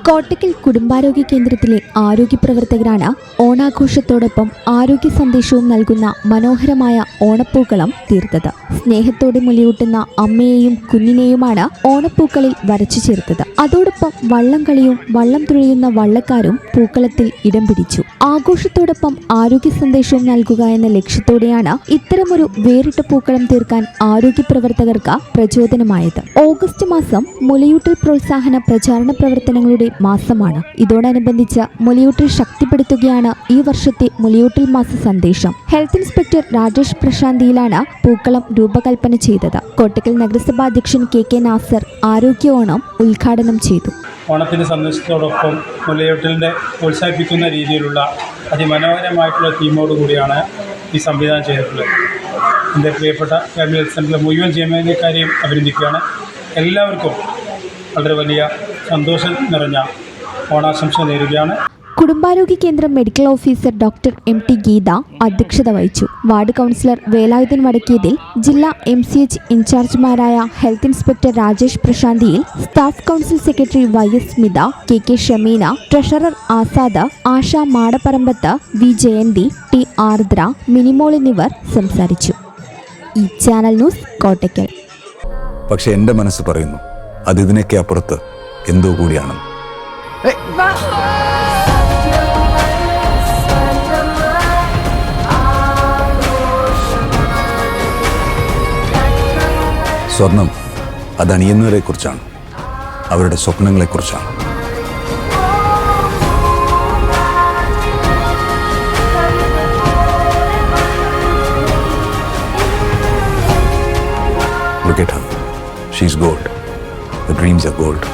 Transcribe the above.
കോട്ടക്കൽ കുടുംബാരോഗ്യ കേന്ദ്രത്തിലെ ആരോഗ്യ പ്രവർത്തകരാണ് ഓണാഘോഷത്തോടൊപ്പം ആരോഗ്യ സന്ദേശവും നൽകുന്ന മനോഹരമായ ഓണപ്പൂക്കളം തീർത്തത്. സ്നേഹത്തോടെ മുലയൂട്ടുന്ന അമ്മയെയും കുഞ്ഞിനെയുമാണ് ഓണപ്പൂക്കളിൽ വരച്ചു ചേർത്തത്. അതോടൊപ്പം വള്ളംകളിയും വള്ളം തുഴയുന്ന വള്ളക്കാരും പൂക്കളത്തിൽ ഇടം പിടിച്ചു. ആഘോഷത്തോടൊപ്പം ആരോഗ്യ സന്ദേശവും നൽകുക എന്ന ലക്ഷ്യത്തോടെയാണ് ഇത്തരമൊരു വേറിട്ട പൂക്കളം തീർക്കാൻ ആരോഗ്യ പ്രവർത്തകർക്ക് പ്രചോദനമായത്. ഓഗസ്റ്റ് മാസം മുലയൂട്ടൽ പ്രോത്സാഹന പ്രചാരണ പ്രവർത്തനങ്ങളുടെ മാസമാണ്. ഇതോടനുബന്ധിച്ച് മുലയൂട്ടൽ ശക്തിപ്പെടുത്തുകയാണ് ഈ വർഷത്തെ മുലയൂട്ടൽ മാസ സന്ദേശം. ഹെൽത്ത് ഇൻസ്പെക്ടർ രാജേഷ് പ്രശാന്തിയിലാണ് പൂക്കളം രൂപകൽപ്പന ചെയ്തത്. കോട്ടക്കൽ നഗരസഭാ അധ്യക്ഷൻ കെ നാസർ ആരോഗ്യ ഓണം ഉദ്ഘാടനം ചെയ്തു. ഓണത്തിൻ്റെ സന്ദേശത്തോടൊപ്പം മുലയൂട്ടലിനെ പ്രോത്സാഹിപ്പിക്കുന്ന രീതിയിലുള്ള അതിമനോഹരമായിട്ടുള്ള തീമോടുകൂടിയാണ് ഈ സംവിധാനം ചെയ്തിട്ടുള്ളത്. എൻ്റെ പ്രിയപ്പെട്ട ഫാമിലി ഹെൽത്ത് സെൻ്ററിലെ മുഴുവൻ ജീവനക്കാരെയും അഭിനന്ദിക്കുകയാണ്. എല്ലാവർക്കും വളരെ വലിയ സന്തോഷം നിറഞ്ഞ ഓണാശംസ നേരുകയാണ്. കുടുംബാരോഗ്യ കേന്ദ്രം medical officer doctor MT Geetha അധ്യക്ഷത വഹിച്ചു. വാർഡ് കൗൺസിലർ വേലായുധൻ വടക്കേതിൽ, ജില്ലാ MCH ഇൻചാർജുമാരായ ഹെൽത്ത് ഇൻസ്പെക്ടർ രാജേഷ് പ്രശാന്തിയിൽ, staff council secretary YS Smitha, KK Shameena, treasurer Azad, Asha Madapparambath, V Jayanthi, T Ardra, Minimol എന്നിവർ സംസാരിച്ചു. ഈ ചാനൽ ന്യൂസ് കോട്ടക്കൽ. പക്ഷെ എൻ്റെ മനസ്സ് പറയുന്നു അത് ഇതിനൊക്കെ അപ്പുറത്ത് എന്തോ കൂടിയാണ്. സ്വർണം അത് അണിയുന്നവരെ കുറിച്ചാണ്, അവരുടെ സ്വപ്നങ്ങളെക്കുറിച്ചാണ്. Look at her. She's gold. The dreams are gold.